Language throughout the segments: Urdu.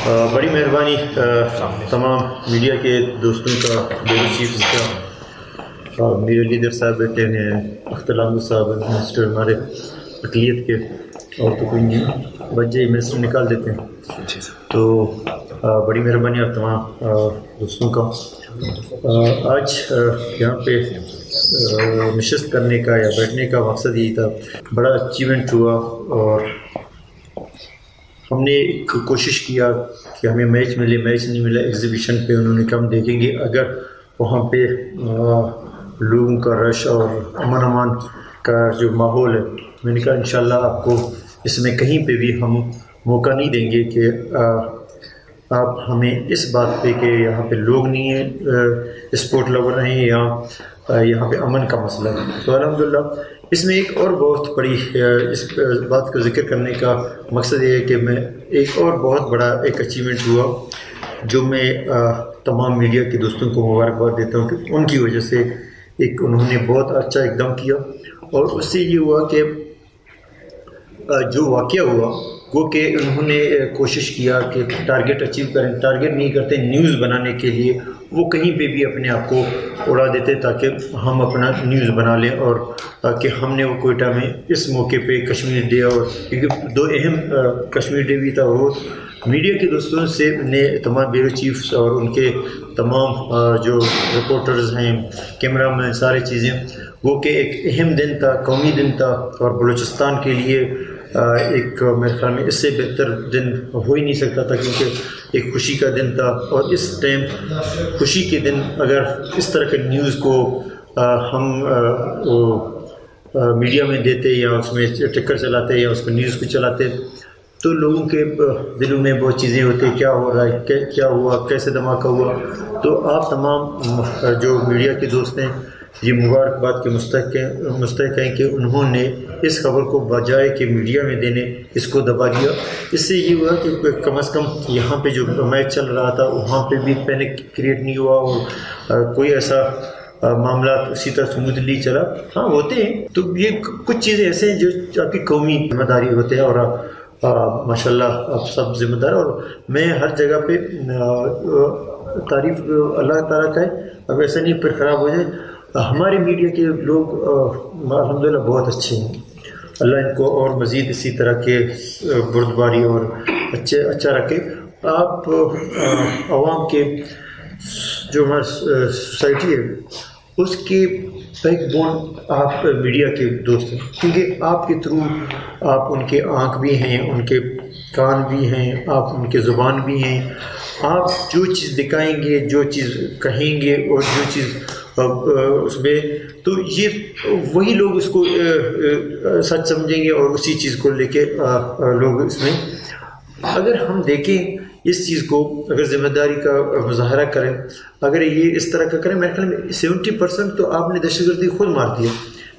بڑی مہربانی تمام میڈیا کے دوستوں کا، ڈیلی چیف کا، میرے لیڈر صاحب بیٹھے ہیں، اختر لانگو صاحب منسٹر ہمارے اقلیت کے، اور تو کوئی نہیں بچے منسٹر نکال دیتے ہیں، تو بڑی مہربانی آپ تمام دوستوں کا۔ آج یہاں پہ نشست کرنے کا یا بیٹھنے کا مقصد یہی تھا، بڑا اچیومنٹ ہوا اور ہم نے کوشش کیا کہ ہمیں میچ ملے، میچ نہیں ملا، ایگزیبیشن پہ انہوں نے کم دیکھیں گے، اگر وہاں پہ لوگوں کا رش اور امن امان کا جو ماحول ہے، میں نے کہا انشاءاللہ آپ کو اس میں کہیں پہ بھی ہم موقع نہیں دیں گے کہ آپ ہمیں اس بات پہ کہ یہاں پہ لوگ نہیں ہیں، اسپورٹ لور ہیں، یہاں پہ امن کا مسئلہ ہے۔ تو الحمدللہ اس میں ایک اور بہت بڑی اس بات کا ذکر کرنے کا مقصد یہ ہے کہ میں ایک اور بہت بڑا ایک اچیومنٹ ہوا جو میں تمام میڈیا کے دوستوں کو مبارکباد دیتا ہوں کہ ان کی وجہ سے ایک انہوں نے بہت اچھا اقدام کیا، اور اس سے یہ ہوا کہ جو واقعہ ہوا وہ کہ انہوں نے کوشش کیا کہ ٹارگٹ اچیو کریں، ٹارگٹ نہیں کرتے نیوز بنانے کے لیے، وہ کہیں پہ بھی اپنے آپ کو اڑا دیتے تاکہ ہم اپنا نیوز بنا لیں، اور کہ ہم نے وہ کوئٹہ میں اس موقع پہ کشمیر ڈے، اور کیونکہ دو اہم کشمیر ڈے بھی تھا، وہ میڈیا کے دوستوں سے نے تمام بیورو چیفز اور ان کے تمام جو رپورٹرز ہیں، کیمرہ مین، ساری چیزیں، وہ کہ ایک اہم دن تھا، قومی دن تھا، اور بلوچستان کے لیے ایک میرے خیال میں اس سے بہتر دن ہو ہی نہیں سکتا تھا، کیونکہ ایک خوشی کا دن تھا، اور اس ٹائم خوشی کے دن اگر اس طرح کے نیوز کو ہم میڈیا میں دیتے یا اس میں ٹکر چلاتے یا اس کو نیوز کو چلاتے تو لوگوں کے دلوں میں بہت چیزیں ہوتی، کیا ہو رہا ہے، کیا ہوا، کیسے دھماکہ ہوا۔ تو آپ تمام جو میڈیا کے دوست ہیں یہ مبارکباد کے مستحق ہیں کہ انہوں نے اس خبر کو بجائے کہ میڈیا میں دینے اس کو دبا دیا۔ اس سے یہ ہوا کہ کم از کم یہاں پہ جو میچ چل رہا تھا وہاں پہ بھی پینک کریٹ نہیں ہوا، اور کوئی ایسا معاملات اسی طرح سموتھلی چلا۔ ہاں ہوتے ہیں، تو یہ کچھ چیزیں ایسے ہیں جو آپ کی قومی ذمہ داری ہوتے ہیں، اور ماشاءاللہ آپ سب ذمہ دار، اور میں ہر جگہ پہ تعریف اللہ تعالیٰ کا ہے، اب ایسا نہیں پھر خراب ہو جائے۔ ہمارے میڈیا کے لوگ الحمدللہ بہت اچھے ہیں، اللہ ان کو اور مزید اسی طرح کے بردباری اور اچھا رکھے۔ آپ عوام کے جو ہماری سوسائٹی ہے اس کی بیک بون آپ میڈیا کے دوست ہیں، کیونکہ آپ کے تھرو آپ ان کے آنکھ بھی ہیں، ان کے کان بھی ہیں، آپ ان کے زبان بھی ہیں، آپ جو چیز دکھائیں گے، جو چیز کہیں گے، اور جو چیز اس میں، تو یہ وہی لوگ اس کو سچ سمجھیں گے، اور اسی چیز کو لے کے لوگ اس میں، اگر ہم دیکھیں اس چیز کو، اگر ذمہ داری کا مظاہرہ کریں، اگر یہ اس طرح کا کریں، میرے خیال میں 70% تو آپ نے دہشت گردی خود مار دیا۔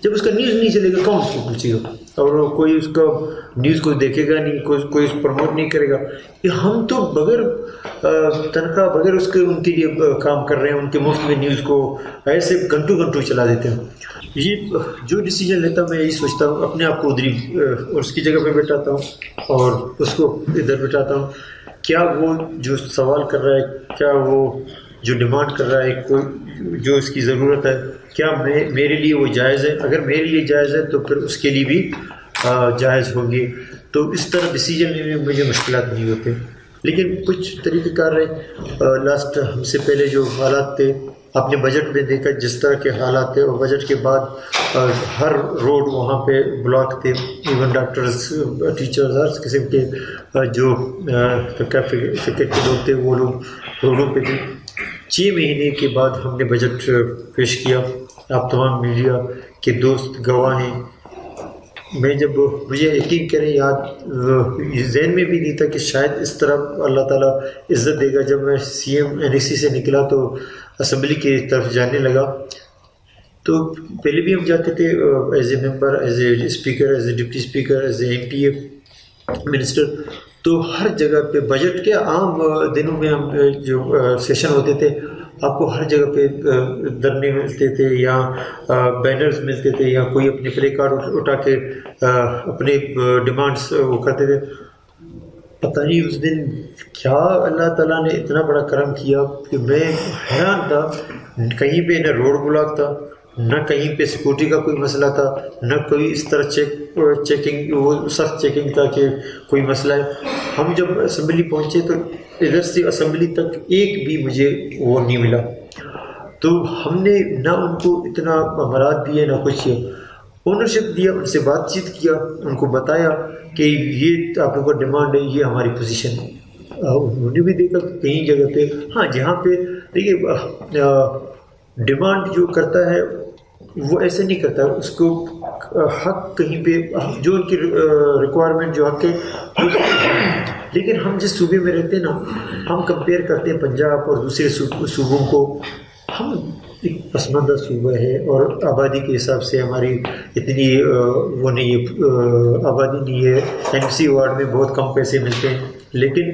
جب اس کا نیوز نہیں چلے گا کون اس کو پوچھے گا، اور کوئی اس کا نیوز کو دیکھے گا نہیں، کوئی پروموٹ نہیں کرے گا۔ ہم تو بغیر تنخواہ، بغیر اس کے ان کے لیے کام کر رہے ہیں، ان کے مفت میں نیوز کو ایسے گھنٹوں چلا دیتے ہیں۔ یہ جو ڈیسیجن لیتا ہوں میں یہی سوچتا ہوں، اپنے آپ کو ادھری اور اس کی جگہ پہ بیٹھاتا ہوں اور اس کو ادھر بیٹھاتا ہوں، کیا وہ جو سوال کر رہا ہے، کیا وہ جو ڈیمانڈ کر رہا ہے، کوئی جو اس کی ضرورت ہے، کیا میرے لیے وہ جائز ہے؟ اگر میرے لیے جائز ہے تو پھر اس کے لیے بھی جائز ہوگی۔ تو اس طرح ڈیسیجن لینے میں مجھے مشکلات نہیں ہوتے، لیکن کچھ طریقہ کار رہے۔ لاسٹ ہم سے پہلے جو حالات تھے، آپ نے بجٹ میں دیکھا جس طرح کے حالات تھے، اور بجٹ کے بعد ہر روڈ وہاں پہ بلاک تھے، ایون ڈاکٹرز، ٹیچرز، ہر قسم کے جو فکر کے لوگ تھے وہ لوگ روڈوں پہ تھے۔ 6 مہینے کے بعد ہم نے بجٹ پیش کیا، آپ تمام میڈیا کے دوست گواہ ہیں۔ میں جب مجھے یقین کریں یاد ذہن میں بھی نہیں تھا کہ شاید اس طرح اللہ تعالیٰ عزت دے گا۔ جب میں CM NSC سے نکلا تو اسمبلی کی طرف جانے لگا، تو پہلے بھی ہم جاتے تھے as a member, as a speaker, as a deputy speaker, as a MPA minister, تو ہر جگہ پہ بجٹ کے عام دنوں میں ہم جو سیشن ہوتے تھے، آپ کو ہر جگہ پہ دھرنے ملتے تھے یا بینرز ملتے تھے، یا کوئی اپنے پلے کارڈ اٹھا کے اپنے ڈیمانڈس وہ کرتے تھے۔ پتہ نہیں اس دن کیا اللہ تعالیٰ نے اتنا بڑا کرم کیا کہ میں حیران تھا. کہیں پہ نہ روڈ بلاک تھا، نہ کہیں پہ سیکورٹی کا کوئی مسئلہ تھا، نہ کوئی اس طرح چیکنگ وہ سخت چیکنگ تھا کہ کوئی مسئلہ ہے. ہم جب اسمبلی پہنچے تو ادھر سے اسمبلی تک ایک بھی مجھے وہ نہیں ملا. تو ہم نے نہ ان کو اتنا امرات دیے نہ کچھ کیا، اونرشپ دیا، ان سے بات چیت کیا، ان کو بتایا کہ یہ آپ لوگوں کا ڈیمانڈ ہے، یہ ہماری پوزیشن ہے. انہوں نے بھی دیکھا کہیں جگہ پہ ہاں جہاں پہ دیکھیے ڈیمانڈ جو کرتا ہے وہ ایسے نہیں کرتا، اس کو حق کہیں پہ جو ان کی ریکوائرمنٹ جو حق ہے. لیکن ہم جس صوبے میں رہتے ہیں نا، ہم کمپیئر کرتے ہیں پنجاب اور دوسرے صوبوں کو. ہم ایک پسماندہ صوبہ ہے اور آبادی کے حساب سے ہماری اتنی وہ نہیں ہے، آبادی نہیں ہے. ایم سی وارڈ میں بہت کم پیسے ملتے ہیں، لیکن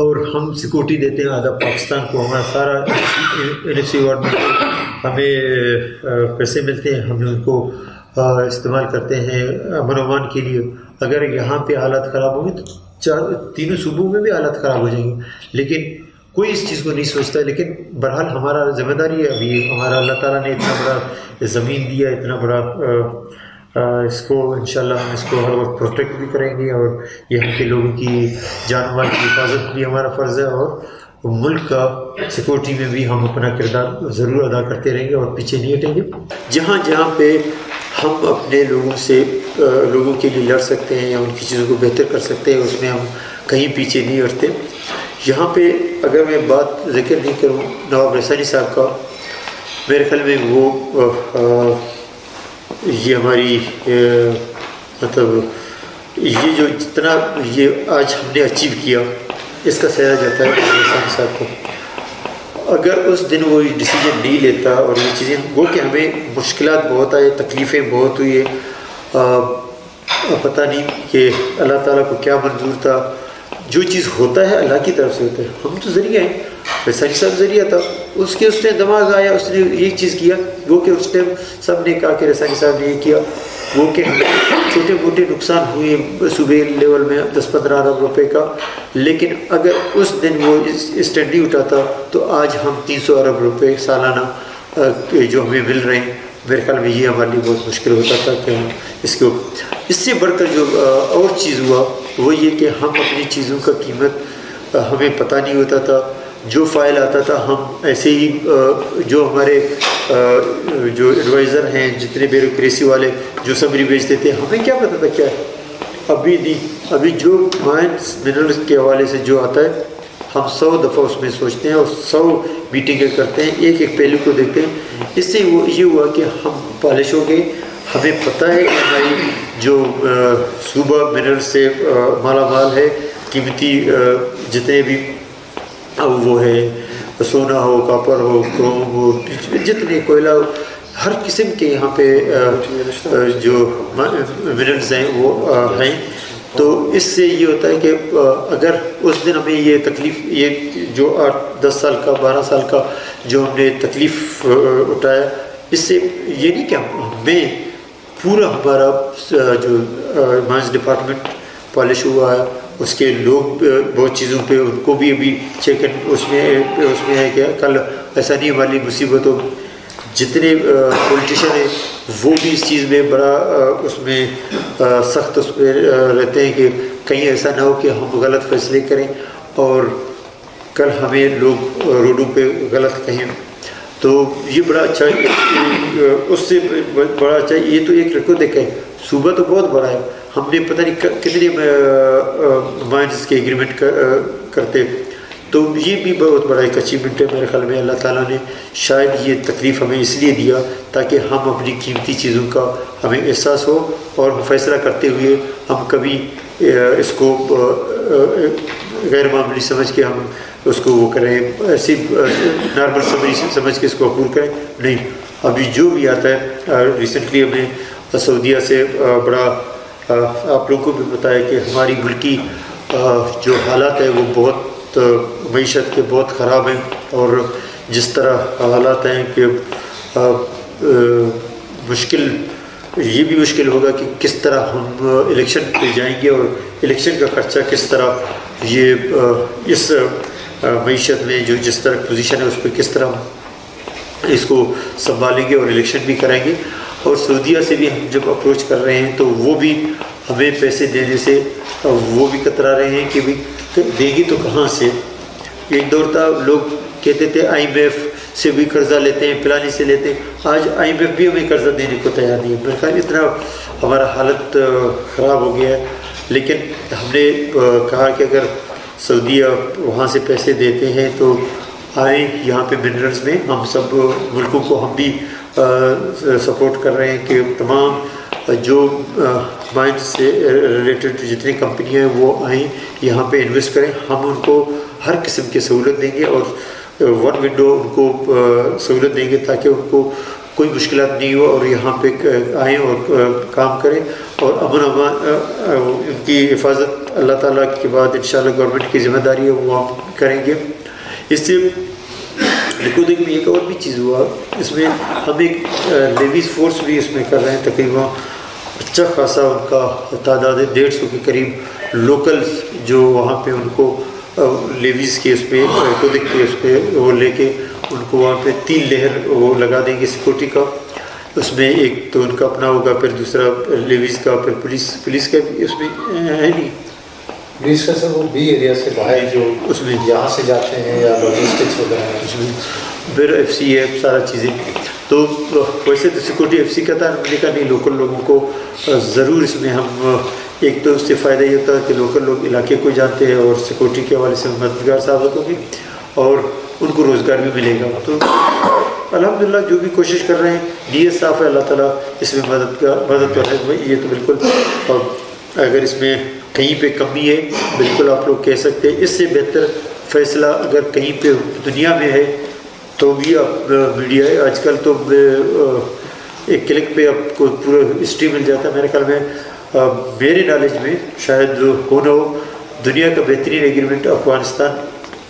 اور ہم سیکورٹی دیتے ہیں آدھا پاکستان کو. ہمارا سارا این ایف سی وارڈ میں ہمیں پیسے ملتے ہیں، ہم ان کو استعمال کرتے ہیں امن و امان کے لیے. اگر یہاں پہ حالات خراب ہوں گے تو تینوں صوبوں میں بھی حالات خراب ہو جائیں گے، لیکن کوئی اس چیز کو نہیں سوچتا. لیکن بہرحال ہمارا ذمہ داری ہے. ابھی ہمارا اللہ تعالیٰ نے اتنا بڑا زمین دیا، اتنا بڑا اس کو انشاءاللہ ہم اس کو ہر وقت پروٹیکٹ بھی کریں گے، اور یہاں کے لوگوں کی جان مال کی حفاظت بھی ہمارا فرض ہے، اور ملک کا سیکورٹی میں بھی ہم اپنا کردار ضرور ادا کرتے رہیں گے اور پیچھے نہیں ہٹیں گے. جہاں جہاں پہ ہم اپنے لوگوں کے لیے لڑ سکتے ہیں یا ان کی چیزوں کو بہتر کر سکتے ہیں، اس میں ہم کہیں پیچھے نہیں ہٹتے. یہاں پہ اگر میں بات ذکر نہیں کروں نواب رسانی صاحب کا، میرے خیال میں وہ یہ ہماری مطلب یہ جو جتنا یہ آج ہم نے اچیو کیا، اس کا سایہ جاتا ہے رسانی صاحب کو. اگر اس دن وہ ڈیسیجن نہیں لیتا اور یہ چیزیں وہ کہ ہمیں مشکلات بہت آئے، تکلیفیں بہت ہوئی ہے، پتہ نہیں کہ اللہ تعالیٰ کو کیا منظور تھا. جو چیز ہوتا ہے اللہ کی طرف سے ہوتا ہے، ہم تو ذریعہ ہیں. رسانی صاحب ذریعہ تھا، اس نے دماغ آیا، اس نے یہ چیز کیا. وہ کہ اس ٹائم سب نے کہا کہ رسانی صاحب نے یہ کیا، وہ کہ چھوٹے موٹے نقصان ہوئے صوبے لیول میں 10-15 ارب روپے کا، لیکن اگر اس دن وہ اسٹینڈ نہیں اٹھاتا تو آج ہم 300 ارب روپے سالانہ جو ہمیں مل رہے ہیں، میرے خیال میں یہ ہمارے لیے بہت مشکل ہوتا تھا کہ ہم اس سے بڑھ کر جو اور چیز ہوا وہ یہ کہ ہم اپنی چیزوں کا قیمت ہمیں پتہ نہیں ہوتا تھا. جو فائل آتا تھا ہم ایسے ہی جو ہمارے جو ایڈوائزر ہیں، جتنے بیوروکریسی والے جو سمری بیچتے تھے، ہمیں کیا پتہ تھا کیا ہے. ابھی نہیں، ابھی جو مائنس منرلس کے حوالے سے جو آتا ہے ہم 100 دفعہ اس میں سوچتے ہیں اور 100 میٹنگیں کرتے ہیں، ایک ایک پہلو کو دیکھتے ہیں. اس سے وہ یہ ہوا کہ ہم پالش ہو گئے. ہمیں پتہ ہے کہ ہماری جو صوبہ منرل سے مالا مال ہے، قیمتی جتنے بھی وہ ہے، سونا ہو، کاپر ہو، کروم ہو، جتنے کوئلہ ہو، ہر قسم کے یہاں پہ جو منرلز ہیں وہ ہیں. تو اس سے یہ ہوتا ہے کہ اگر اس دن ہمیں یہ تکلیف، یہ جو 8-10 سال کا 12 سال کا جو ہم نے تکلیف اٹھایا، اس سے یہ نہیں کہ ہمیں پورا ہمارا جو مائنس ڈپارٹمنٹ پالش ہوا ہے، اس کے لوگ بہت چیزوں پہ ان کو بھی ابھی چیکن اس میں ہے کہ کل ایسا نہیں ہماری مصیبت ہو. جتنے پولیٹیشین ہیں وہ بھی اس چیز میں بڑا اس میں سخت اس پہ رہتے ہیں کہ کہیں ایسا نہ ہو کہ ہم غلط فیصلے کریں اور کل ہمیں لوگ روڈوں پہ غلط کہیں. تو یہ بڑا اچھا، اس سے بڑا اچھا یہ تو ایک رکو دیکھیں، صوبہ تو بہت بڑا ہے. ہم نے پتہ نہیں کتنے مائنس کے ایگریمنٹ کرتے، تو یہ بھی بہت بڑا ایک اچیومنٹ ہے میرے خیال میں. اللہ تعالیٰ نے شاید یہ تکلیف ہمیں اس لیے دیا تاکہ ہم اپنی قیمتی چیزوں کا ہمیں احساس ہو اور فیصلہ کرتے ہوئے ہم کبھی اس کو غیر معمولی سمجھ کے ہم اس کو وہ کریں، ایسی نارمل سمجھ کے اس کو عبور کریں نہیں. ابھی جو بھی آتا ہے، ریسنٹلی ہمیں سعودیہ سے بڑا آپ لوگوں کو بھی پتہ ہے کہ ہماری ملکی جو حالات ہیں وہ بہت معیشت کے بہت خراب ہیں، اور جس طرح حالات ہیں کہ مشکل یہ بھی مشکل ہوگا کہ کس طرح ہم الیکشن پہ جائیں گے اور الیکشن کا خرچہ کس طرح یہ اس معیشت میں جو جس طرح پوزیشن ہے اس پہ کس طرح اس کو سنبھالیں گے اور الیکشن بھی کریں گے. اور سعودیہ سے بھی ہم جب اپروچ کر رہے ہیں تو وہ بھی ہمیں پیسے دینے سے وہ بھی کترا رہے ہیں کہ بھی دے گی تو کہاں سے. ایک دور تھا لوگ کہتے تھے آئی ایم ایف سے بھی قرضہ لیتے ہیں پلانی سے لیتے ہیں, آج آئی ایم ایف بھی ہمیں قرضہ دینے کو تیار نہیں ہے. میرے خیال اتنا ہمارا حالت خراب ہو گیا ہے. لیکن ہم نے کہا کہ اگر سعودیہ وہاں سے پیسے دیتے ہیں تو آئیں یہاں پہ منرلز میں ہم سب ملکوں کو ہم بھی سپورٹ کر رہے ہیں کہ تمام جو مائنز سے ریلیٹڈ جتنی کمپنیاں ہیں وہ آئیں یہاں پہ انویسٹ کریں. ہم ان کو ہر قسم کی سہولت دیں گے اور ون ونڈو ان کو سہولت دیں گے تاکہ ان کو کوئی مشکلات نہیں ہو اور یہاں پہ آئیں اور کام کریں اور امن امان ان کی حفاظت اللہ تعالیٰ کے بعد انشاءاللہ گورنمنٹ کی ذمہ داری ہے وہ ہم کریں گے. اس سے ریکارڈنگ میں ایک اور بھی چیز ہوا, اس میں ہم ایک لیویز فورس بھی اس میں کر رہے ہیں. تقریباً اچھا خاصا ان کا تعداد ہے 150 کے قریب لوکل جو وہاں پہ ان کو لیویز کے اس پہ ریکارڈنگ کے اس پہ وہ لے کے ان کو وہاں پہ 3 لیئر وہ لگا دیں گے سیکورٹی کا. اس میں ایک تو ان کا اپنا ہوگا, پھر دوسرا لیویز کا, پھر پولیس کا بھی اس میں ہے نہیں. پولیس کا سر وہ بھی ایریا سے باہر جو اس میں یہاں سے جاتے ہیں یا لاجسٹکس وغیرہ ہیں اس میں پھر ایف سی ہے سارا چیزیں. تو ویسے تو سیکورٹی ایف سی کا تھا, ہم نے کہا نہیں لوکل لوگوں کو ضرور اس میں ہم ایک تو اس سے فائدہ یہ ہوتا ہے کہ لوکل لوگ علاقے کو جانتے ہیں اور سیکورٹی کے حوالے سے مددگار ثابت ہوں گے اور ان کو روزگار بھی ملے گا. تو الحمدللہ جو بھی کوشش کر رہے ہیں نیت صاف ہے, اللہ تعالیٰ اس میں مدد کر رہے ہیں. یہ تو بالکل, اور اگر اس میں کہیں پہ کمی ہے بالکل آپ لوگ کہہ سکتے ہیں. اس سے بہتر فیصلہ اگر کہیں پہ دنیا میں ہے تو بھی آپ میڈیا ہے. آج کل تو ایک کلک پہ آپ کو پورا ہسٹری مل جاتا ہے. میرے خیال میں میرے نالج میں شاید ہو نہ ہو دنیا کا بہترین ایگریمنٹ افغانستان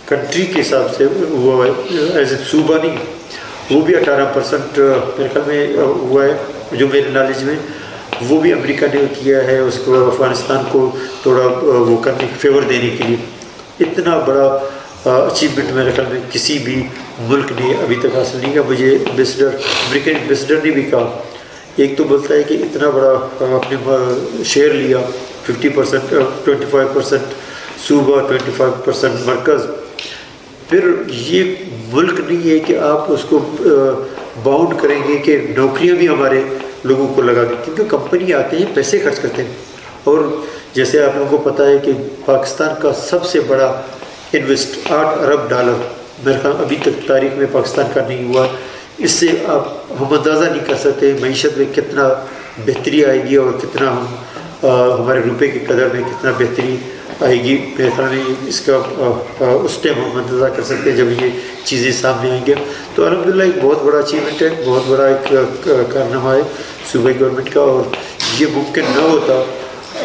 کنٹری کے حساب سے ہوا ہے, ایز اے صوبہ نہیں, وہ بھی 18% میرے خیال میں ہوا ہے جو میرے نالج میں. وہ بھی امریکہ نے کیا ہے اس کو افغانستان کو تھوڑا وہ کرنے فیور دینے کے لیے. اتنا بڑا اچیومنٹ میرے خیال میں کسی بھی ملک نے ابھی تک حاصل نہیں کیا. مجھے امریکن ایمبیسڈر نے بھی کہا, ایک تو بولتا ہے کہ اتنا بڑا آپ نے شیئر لیا 50%, 25% صوبہ, 25% مرکز, پھر یہ ملک نہیں ہے کہ آپ اس کو باؤنڈ کریں گے کہ نوکریاں بھی ہمارے لوگوں کو لگا دیں, کیونکہ کمپنی آتے ہیں پیسے خرچ کرتے ہیں. اور جیسے آپ لوگوں کو پتہ ہے کہ پاکستان کا سب سے بڑا انویسٹ $8 ارب میرے خیال ابھی تک تاریخ میں پاکستان کا نہیں ہوا. اس سے آپ ہم اندازہ نہیں کر سکتے معیشت میں کتنا بہتری آئے گی اور کتنا ہم ہمارے روپے کی قدر میں کتنا بہتری آئے گی. میرے خیال میں اس کا اس ٹائم ہم اندازہ کر سکتے ہیں جب یہ چیزیں سامنے آئیں گے. تو الحمدللہ ایک بہت بڑا اچیومنٹ ہے, بہت بڑا ایک کارنامہ ہے صوبائی گورنمنٹ کا. اور یہ ممکن نہ ہوتا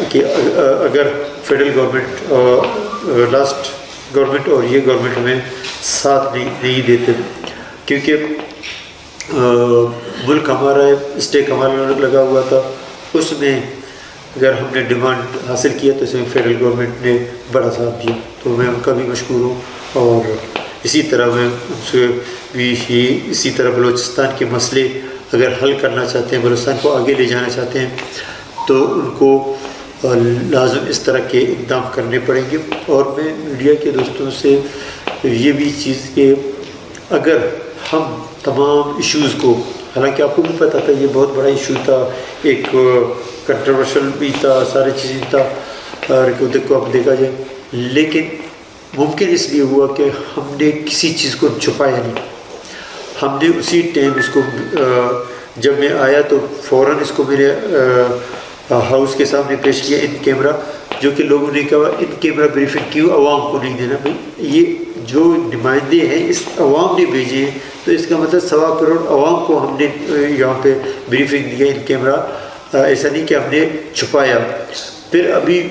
کہ اگر فیڈرل گورنمنٹ لاسٹ گورنمنٹ اور یہ گورنمنٹ ہمیں ساتھ نہیں دیتے, کیونکہ ملک ہمارا ہے, اسٹیک ہمارا لگا ہوا تھا. اس میں اگر ہم نے ڈیمانڈ حاصل کیا تو اس میں فیڈرل گورنمنٹ نے بڑا ساتھ دیا, تو میں ان کا بھی مشکور ہوں. اور اسی طرح میں ان سے بھی اسی طرح بلوچستان کے مسئلے اگر حل کرنا چاہتے ہیں, بلوچستان کو آگے لے جانا چاہتے ہیں, تو ان کو لازم اس طرح کے اقدام کرنے پڑیں گے. اور میں میڈیا کے دوستوں سے یہ بھی چیز کہ اگر ہم تمام ایشوز کو, حالانکہ آپ کو بھی پتہ تھا یہ بہت بڑا ایشو تھا, ایک کنٹروورشل بھی تھا, ساری چیزیں تھا, ریکارڈنگ کو آپ دیکھا جائے, لیکن ممکن اس لیے ہوا کہ ہم نے کسی چیز کو چھپایا نہیں. ہم نے اسی ٹائم اس کو جب میں آیا تو فوراً اس کو میرے ہاؤس کے سامنے پیش کیا ان کیمرہ, جو کہ لوگوں نے کہا ان کیمرہ بریفنگ کیوں عوام کو نہیں دینا. بھائی یہ جو نمائندے ہیں اس عوام نے بھیجے ہیں, تو اس کا مطلب 1.25 کروڑ عوام کو ہم نے یہاں پہ بریفنگ دیا ان کیمرہ. ایسا نہیں کہ ہم نے چھپایا. پھر ابھی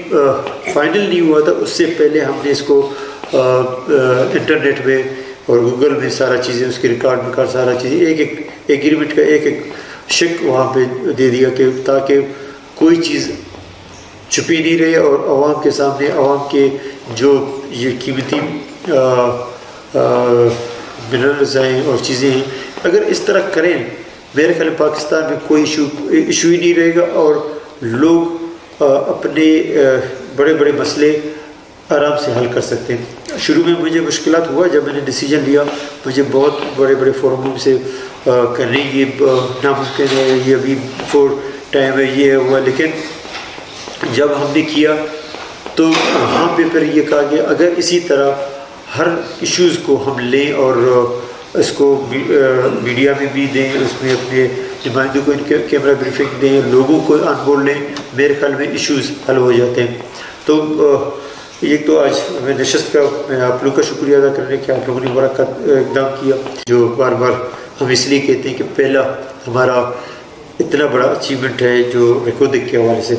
فائنل نہیں ہوا تھا, اس سے پہلے ہم نے اس کو انٹرنیٹ میں اور گوگل میں سارا چیزیں اس کے ریکارڈ سارا چیزیں ایک ایگریمنٹ کا ایک شک وہاں پہ دے دیا کہ تاکہ کوئی چیز چھپی نہیں رہے اور عوام کے سامنے عوام کے جو یہ قیمتی منرلز ہیں اور چیزیں ہیں اگر اس طرح کریں میرے خیال میں پاکستان میں کوئی ایشو ہی نہیں رہے گا اور لوگ اپنے بڑے بڑے مسئلے آرام سے حل کر سکتے ہیں۔ شروع میں مجھے مشکلات ہوا جب میں نے ڈیسیجن لیا، مجھے بہت بڑے بڑے فورموں سے کرنے یہ ناممکن ہے، یہ ابھی فور ٹائم ہے، یہ ہوا، لیکن جب ہم نے کیا تو وہاں پہ پھر یہ کہا کہ اگر اسی طرح ہر ایشوز کو ہم لیں اور اس کو میڈیا میں بھی دیں، اس میں اپنے نمائندوں کو کیمرہ بریفنگ دیں، لوگوں کو آن بورڈ لیں، میرے خیال میں ایشوز حل ہو جاتے ہیں۔ تو ایک تو آج میں نشست کا میں آپ لوگوں کا شکریہ ادا کرنے کہ آپ لوگوں نے بڑا اقدام کیا، جو بار بار ہم اس لیے کہتے ہیں کہ پہلا ہمارا اتنا بڑا اچیومنٹ ہے جو ریکارڈنگ کے حوالے سے،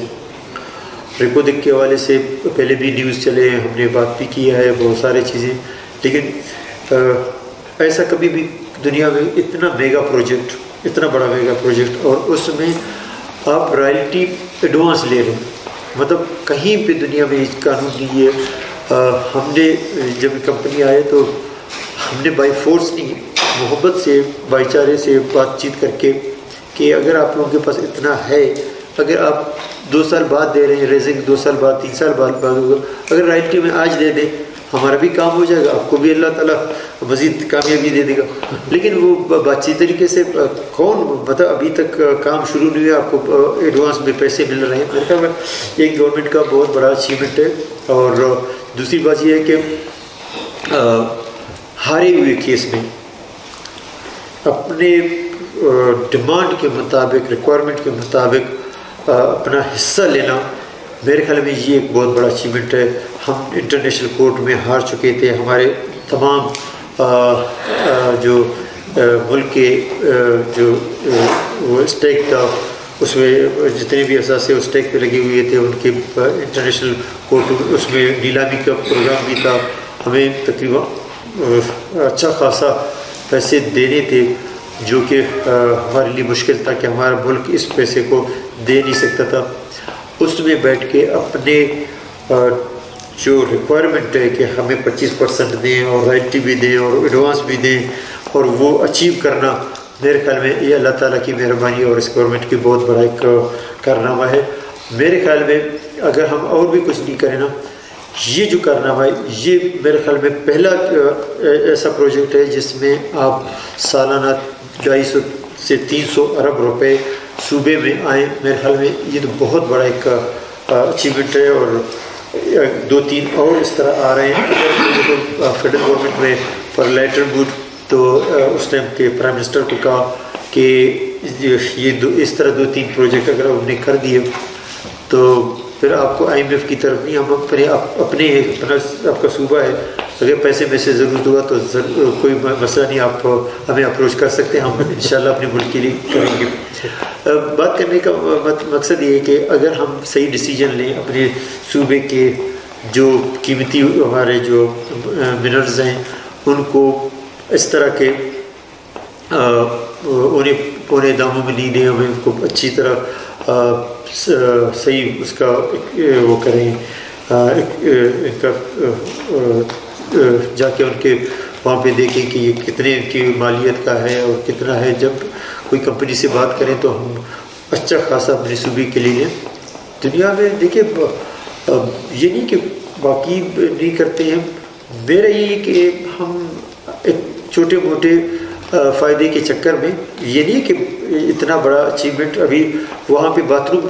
ریکارڈنگ کے حوالے سے پہلے بھی نیوز چلے ہیں، ہم نے بات بھی کیا ہے بہت سارے چیزیں، لیکن ایسا کبھی بھی دنیا میں اتنا میگا پروجیکٹ، اتنا بڑا میگا پروجیکٹ، اور اس میں آپ رائلٹی ایڈوانس لے رہے ہیں، مطلب کہیں پہ دنیا میں قانون نہیں ہے۔ ہم نے جب کمپنی آئے تو ہم نے بائی فورس نہیں، محبت سے بھائی چارے سے بات چیت کر کے کہ اگر آپ لوگوں کے پاس اتنا ہے، اگر آپ 2 سال بعد دے رہے ہیں ریزنگ، 2 سال بعد 3 سال بعد ہوگا، اگر رائلٹی میں آج دے دیں ہمارا بھی کام ہو جائے گا، آپ کو بھی اللہ تعالیٰ مزید کامیابی دے دے گا۔ لیکن وہ بات چیت طریقے سے کون مطلب ابھی تک کام شروع نہیں ہوا، آپ کو ایڈوانس میں پیسے مل رہے ہیں، میرے خیال میں یہ گورنمنٹ کا بہت بڑا اچیومنٹ ہے۔ اور دوسری بات یہ ہے کہ ہارے ہوئے کیس میں اپنے ڈیمانڈ کے مطابق، ریکوائرمنٹ کے مطابق اپنا حصہ لینا، میرے خیال میں یہ ایک بہت بڑا اچیومنٹ ہے۔ ہم انٹرنیشنل کورٹ میں ہار چکے تھے، ہمارے تمام جو ملک کے جو وہ اسٹیک تھا اس میں جتنے بھی اثاثے اس اسٹیک پہ لگے ہوئے تھے ان کے انٹرنیشنل کورٹ اس میں نیلامی کا پروگرام بھی تھا، ہمیں تقریباً اچھا خاصا پیسے دینے تھے جو کہ ہمارے لیے مشکل تھا کہ ہمارا ملک اس پیسے کو دے نہیں سکتا تھا۔ اس میں بیٹھ کے اپنے جو ریکوائرمنٹ ہے کہ ہمیں 25% دیں اور رائلٹی بھی دیں اور ایڈوانس بھی دیں اور وہ اچیو کرنا، میرے خیال میں یہ اللہ تعالیٰ کی مہربانی اور اس گورنمنٹ کی بہت بڑا ایک کارنامہ ہے۔ میرے خیال میں اگر ہم اور بھی کچھ نہیں کریں نا، یہ جو کارنامہ ہے یہ میرے خیال میں پہلا ایسا پروجیکٹ ہے جس میں آپ سالانہ 250 سے 300 ارب روپے صوبے میں آئیں، میرے خیال میں یہ تو بہت بڑا ایک اچیومنٹ ہے۔ اور 2-3 اور اس طرح آ رہے ہیں۔ فیڈرل گورنمنٹ میں پر لیٹر بوٹ تو اس ٹائم کے پرائم منسٹر کو کہا کہ یہ اس طرح 2-3 پروجیکٹ اگر ہم نے کر دیے تو پھر آپ کو IMF کی طرف نہیں، ہم اپنے آپ کا صوبہ ہے، اگر پیسے میں سے ضرورت ہوا تو کوئی مسئلہ نہیں، آپ ہمیں اپروچ کر سکتے ہیں، ہم انشاءاللہ اپنے ملک کے لیے کریں گے۔ بات کرنے کا مقصد یہ ہے کہ اگر ہم صحیح ڈیسیجن لیں اپنے صوبے کے جو قیمتی ہمارے جو منرلز ہیں ان کو اس طرح کے انہیں پونے داموں میں نہیں دیں، ہمیں ان کو اچھی طرح صحیح اس کا وہ کریں، ان کا جا کے ان کے وہاں پہ دیکھیں کہ یہ کتنے ان کی مالیت کا ہے اور کتنا ہے۔ جب کوئی کمپنی سے بات کریں تو ہم اچھا خاصا اپنے صوبے کے لیے دنیا میں دیکھیں، یہ نہیں کہ باقی نہیں کرتے ہیں، میرا یہ کہ ہم ایک چھوٹے موٹے فائدے کے چکر میں، یہ نہیں کہ اتنا بڑا اچیومنٹ، ابھی وہاں پہ باتھ روم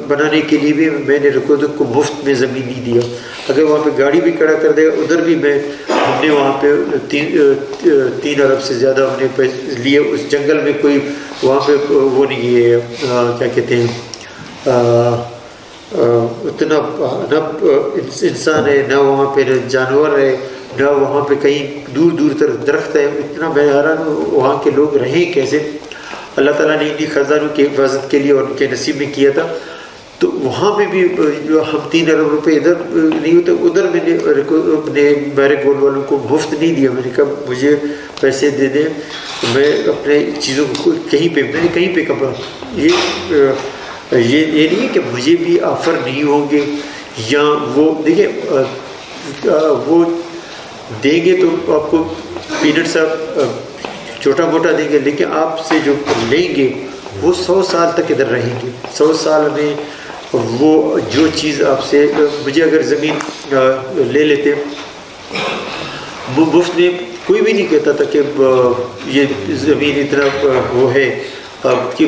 بنانے کے لیے بھی میں نے ریکارڈنگ کو مفت میں زمین نہیں دیا، اگر وہاں پہ گاڑی بھی کھڑا کر دے گا ادھر بھی ہم نے وہاں پہ 3 ارب سے زیادہ ہم نے لیے، اس جنگل میں کوئی وہاں پہ وہ نہیں ہے، کیا کہتے ہیں، اتنا نہ انسان ہے، نہ وہاں پہ جانور ہے، نہ وہاں پہ کہیں دور دور تک درخت ہے، اتنا میں حیران ہوں وہاں کے لوگ رہیں کیسے۔ اللہ تعالیٰ نے انہیں خزانوں کی حفاظت کے لیے اور ان کے نصیب میں کیا تھا۔ تو وہاں پہ بھی جو ہم 3 ارب روپے ادھر نہیں ہوتے، ادھر میں نے میرے گول والوں کو مفت نہیں دیا. میں نے کہا مجھے پیسے دے دیں، میں اپنے چیزوں کو کہیں پہ، میں نے کہیں پہ کپڑا، یہ نہیں ہے کہ مجھے بھی آفر نہیں ہوں گے، یا وہ دیکھیں وہ دیں گے تو آپ کو پینٹ سا چھوٹا موٹا دیں گے، لیکن آپ سے جو لیں گے وہ 100 سال تک ادھر رہیں گے. 100 سال میں وہ جو چیز آپ سے، مجھے اگر زمین لے لیتے وہ مفت میں، کوئی بھی نہیں کہتا تھا کہ یہ زمین اتنا وہ ہے کہ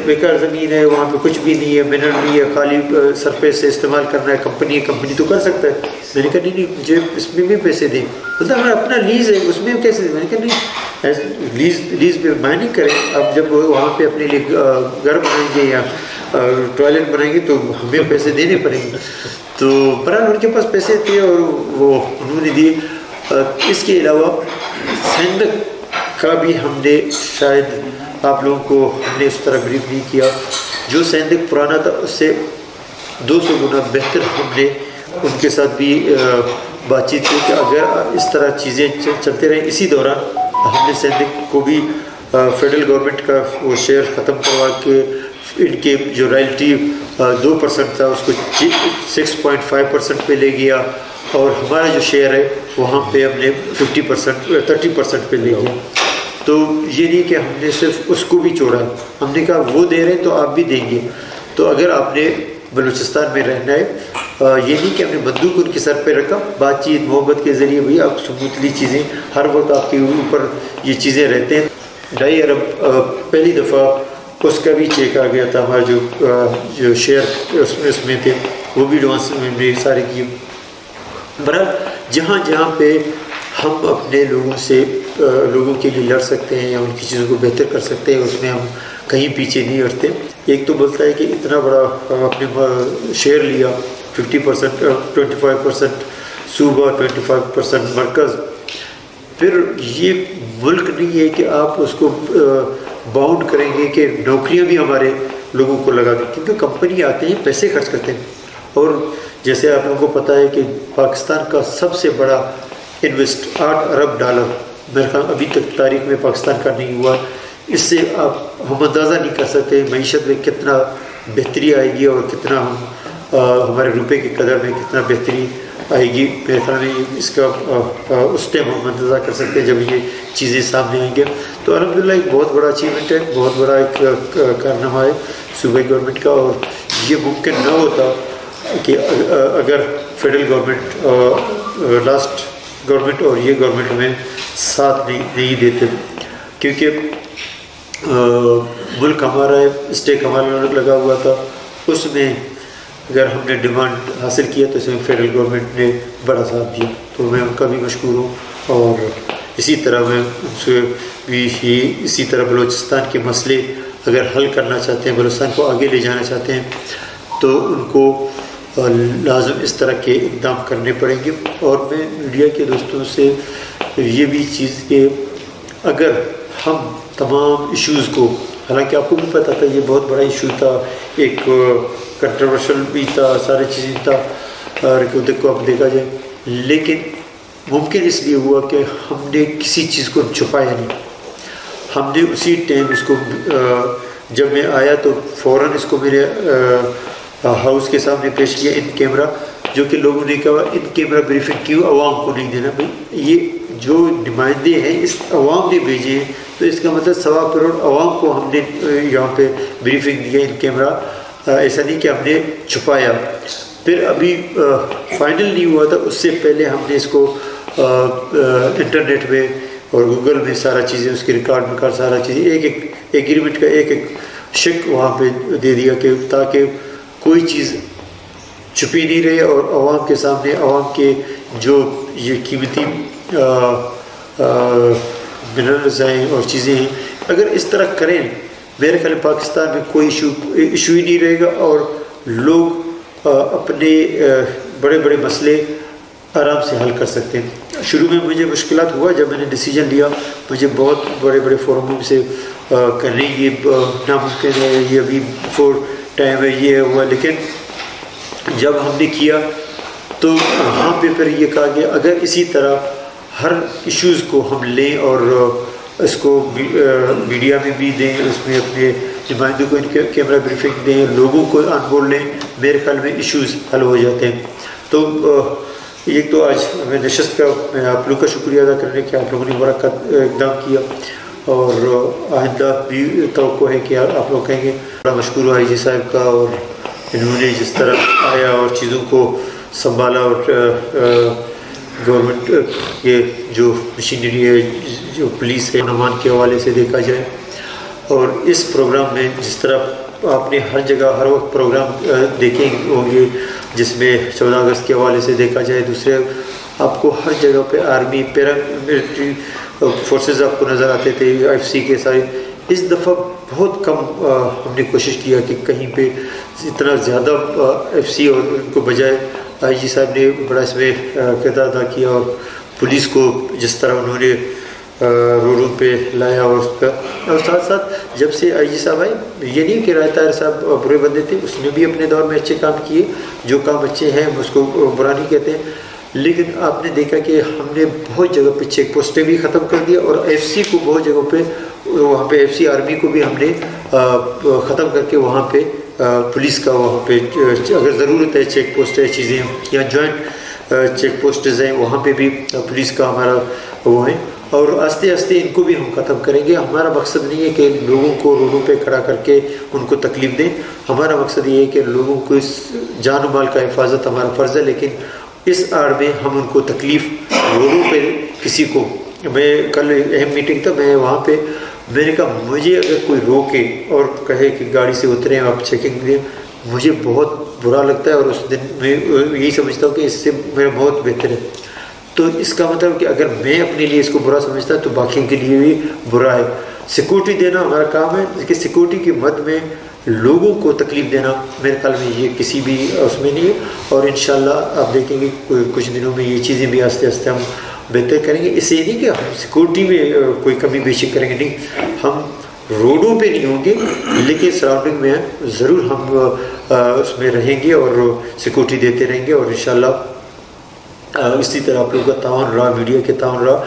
بیکار زمین ہے، وہاں پہ کچھ بھی نہیں ہے، منرل نہیں ہے، خالی سرفیس سے استعمال کرنا ہے، کمپنی تو کر سکتا ہے. میں نے کہا نہیں مجھے اس میں بھی پیسے دیں. بولتا ہمارا اپنا لیز ہے، اس میں کیسے دیں؟ میں نے کہا نہیں، لیز پہ مائننگ کریں. اب جب وہاں پہ اپنے لیے گھر بنائیں گے یا ٹوائلٹ بنائیں گے تو ہمیں پیسے دینے پڑیں گے. تو برحال ان کے پاس پیسے تھے اور وہ انہوں نے دیے. اس کے علاوہ سینڈک کا بھی ہم نے، شاید آپ لوگوں کو ہم نے اس طرح بریف نہیں کیا، جو سینڈک پرانا تھا اس سے 200 گنا بہتر ہم نے ان کے ساتھ بھی بات چیت کی کہ اگر اس طرح چیزیں چلتے رہیں. اسی دوران ہم نے سینڈک کو بھی فیڈرل گورنمنٹ کا وہ شیئر ختم کروا کے ان کے جو رائلٹی 2% تھا اس کو 6.5% پہ لے گیا، اور ہمارا جو شیئر ہے وہاں پہ ہم نے 30% پہ لے گیا. تو یہ نہیں کہ ہم نے صرف اس کو بھی چھوڑا، ہم نے کہا وہ دے رہے ہیں تو آپ بھی دیں گے. تو اگر آپ نے بلوچستان میں رہنا ہے، یہ نہیں کہ ہم نے بندوق ان کے سر پہ رکھا، بات چیت محبت کے ذریعے بھی آپ سموتھلی چیزیں، ہر وقت آپ کے اوپر یہ چیزیں رہتے ہیں. 2.5 ارب پہلی دفعہ اس کا بھی چیک آ گیا تھا، ہمارا جو شیئر اس میں تھے وہ بھی ایڈوانس میں سارے کیے. برحال جہاں پہ ہم اپنے لوگوں کے لیے لڑ سکتے ہیں یا ان کی چیزوں کو بہتر کر سکتے ہیں، اس میں ہم کہیں پیچھے نہیں ہٹتے. ایک تو بولتا ہے کہ اتنا بڑا آپ نے شیئر لیا، 50%، 25% صوبہ، 25% مرکز. پھر یہ ملک نہیں ہے کہ آپ اس کو باؤنڈ کریں گے کہ نوکریاں بھی ہمارے لوگوں کو لگا دیں، کیونکہ کمپنی آتے ہیں پیسے خرچ کرتے ہیں. اور جیسے آپ لوگوں کو پتہ ہے کہ پاکستان کا سب سے بڑا انویسٹ 8 ارب ڈالر میرے خیال ابھی تک تاریخ میں پاکستان کا نہیں ہوا. اس سے ہم اندازہ نہیں کر سکتے معیشت میں کتنا بہتری آئے گی اور کتنا ہمارے روپے کی قدر میں کتنا بہتری آئے گی. میرے خیال میں اس کا اس ٹائم ہم اندازہ کر سکتے ہیں جب یہ چیزیں سامنے آئیں گے. تو الحمدللہ ایک بہت بڑا اچیومنٹ ہے، بہت بڑا ایک کارنامہ ہے صوبائی گورنمنٹ کا. اور یہ ممکن نہ ہوتا کہ اگر فیڈرل گورنمنٹ، لاسٹ گورنمنٹ اور یہ گورنمنٹ میں ساتھ نہیں دیتے، کیونکہ ملک ہمارا ہے، اسٹیک ہمارا لگا ہوا تھا. اس میں اگر ہم نے ڈیمانڈ حاصل کیا تو اس میں فیڈرل گورنمنٹ نے بڑا ساتھ دیا، تو میں ان کا بھی مشکور ہوں. اور اسی طرح میں ان سے بھی اسی طرح بلوچستان کے مسئلے اگر حل کرنا چاہتے ہیں، بلوچستان کو آگے لے جانا چاہتے ہیں، تو ان کو لازم اس طرح کے اقدام کرنے پڑیں گے. اور میں میڈیا کے دوستوں سے یہ بھی چیز کہ اگر ہم تمام ایشوز کو، حالانکہ آپ کو بھی پتہ تھا یہ بہت بڑا ایشو تھا، ایک کنٹروورشل بھی تھا، ساری چیزیں تھا ریکارڈ کو اب دیکھا جائے، لیکن ممکن اس لیے ہوا کہ ہم نے کسی چیز کو چھپایا نہیں. ہم نے اسی ٹائم اس کو، جب میں آیا تو فوراً اس کو میرے ہاؤس کے سامنے پیش کیا ان کیمرہ، جو کہ لوگوں نے کہا ان کیمرہ بریفنگ کیوں عوام کو نہیں دینا. بھائی یہ جو نمائندے ہیں اس عوام نے بھیجے ہیں، تو اس کا مطلب 1.25 کروڑ عوام کو ہم نے یہاں پہ بریفنگ دیا ان کیمرہ. ایسا نہیں کہ ہم نے چھپایا. پھر ابھی فائنل نہیں ہوا تھا، اس سے پہلے ہم نے اس کو انٹرنیٹ میں اور گوگل میں سارا چیزیں اس کے ریکارڈ میں سارا چیزیں ایک ایگریمنٹ کا ایک شک وہاں پہ دے دیا کہ تاکہ کوئی چیز چھپی نہیں رہے اور عوام کے سامنے عوام کے جو یہ قیمتی منرلز ہیں اور چیزیں ہیں، اگر اس طرح کریں میرے خیال پاکستان میں کوئی ایشو ہی نہیں رہے گا اور لوگ اپنے بڑے بڑے مسئلے آرام سے حل کر سکتے ہیں. شروع میں مجھے مشکلات ہوا جب میں نے ڈیسیجن لیا، مجھے بہت بڑے بڑے فورموں سے کرنے یہ ناممکن ہے، یہ ابھی ٹائم ہے یہ ہوا، لیکن جب ہم نے کیا تو وہاں پہ پھر یہ کہا کہ اگر اسی طرح ہر ایشوز کو ہم لیں اور اس کو میڈیا میں بھی دیں، اس میں اپنے نمائندوں کو کیمرہ بریفنگ دیں، لوگوں کو آن بورڈ لیں، میرے خیال میں ایشوز حل ہو جاتے ہیں۔ تو ایک تو آج میں نشست کا میں آپ لوگوں کا شکریہ ادا کرنے کہ آپ لوگوں نے بڑا اقدام کیا، اور آئندہ بھی توقع ہے کہ آپ لوگ کہیں گے۔ بڑا مشکور ہوں آئی جی صاحب کا، اور انہوں نے جس طرح آیا اور چیزوں کو سنبھالا، اور گورنمنٹ یہ جو مشینری ہے، جو پولیس ہے، نمان کے حوالے سے دیکھا جائے، اور اس پروگرام میں جس طرح آپ نے ہر جگہ ہر وقت پروگرام دیکھیں ہوں گے، جس میں 14 اگست کے حوالے سے دیکھا جائے، دوسرے آپ کو ہر جگہ پہ آرمی پیرا ملٹری فورسز آپ کو نظر آتے تھے، IFC کے سارے۔ اس دفعہ بہت کم ہم نے کوشش کیا کہ کہیں پہ اتنا زیادہ IFC اور ان کو بجائے آئی جی صاحب نے بڑا اس میں کردار ادا کیا، اور پولیس کو جس طرح انہوں نے روڈوں پہ لایا، اور اس کا، اور ساتھ ساتھ جب سے آئی جی صاحب آئے، یہ نہیں کہ رائے طاہر صاحب برے بندے تھے، اس نے بھی اپنے دور میں اچھے کام کیے، جو کام اچھے ہیں ہم اس کو برا نہیں کہتے ہیں، لیکن آپ نے دیکھا کہ ہم نے بہت جگہ پہ چیک پوسٹیں بھی ختم کر دیا، اور IFC کو بہت جگہوں پہ، وہاں پہ IFC آرمی کو بھی ہم نے ختم کر کے وہاں پہ پولیس کا وہاں پہ اگر ضرورت ہے چیک پوسٹ ہے چیزیں، یا جوائنٹ چیک پوسٹز ہیں، وہاں پہ بھی پولیس کا ہمارا وہ ہے، اور آہستہ آہستہ ان کو بھی ہم ختم کریں گے۔ ہمارا مقصد نہیں ہے کہ لوگوں کو روڈوں پہ کھڑا کر کے ان کو تکلیف دیں، ہمارا مقصد یہ ہے کہ لوگوں کو اس جان و مال کا حفاظت ہمارا فرض ہے، لیکن اس آڑ میں ہم ان کو تکلیف روڈوں پہ کسی کو، میں کل اہم میٹنگ تھا، میں وہاں پہ میں نے کہا مجھے اگر کوئی روکے اور کہے کہ گاڑی سے اتریں آپ چیکنگ دیں، مجھے بہت برا لگتا ہے، اور اس دن میں یہی سمجھتا ہوں کہ اس سے میرا بہت بہتر ہے۔ تو اس کا مطلب کہ اگر میں اپنے لیے اس کو برا سمجھتا تو باقیوں کے لیے بھی برا ہے۔ سیکورٹی دینا ہمارا کام ہے، لیکن سیکورٹی کی مد میں لوگوں کو تکلیف دینا میرے خیال میں یہ کسی بھی اس میں نہیں ہے، اور انشاءاللہ آپ دیکھیں گے کچھ دنوں میں یہ چیزیں بھی آہستہ آہستہ ہم بہتر کریں گے۔ اس لیے نہیں کہ ہم سیکورٹی میں کوئی کمی بیشی کریں گے، نہیں، ہم روڈوں پہ نہیں ہوں گے، لیکن سراؤنڈنگ میں ضرور ہم اس میں رہیں گے اور سیکورٹی دیتے رہیں گے، اور انشاءاللہ اسی طرح آپ لوگوں کا تعاون رہا، میڈیا کے تعاون رہا۔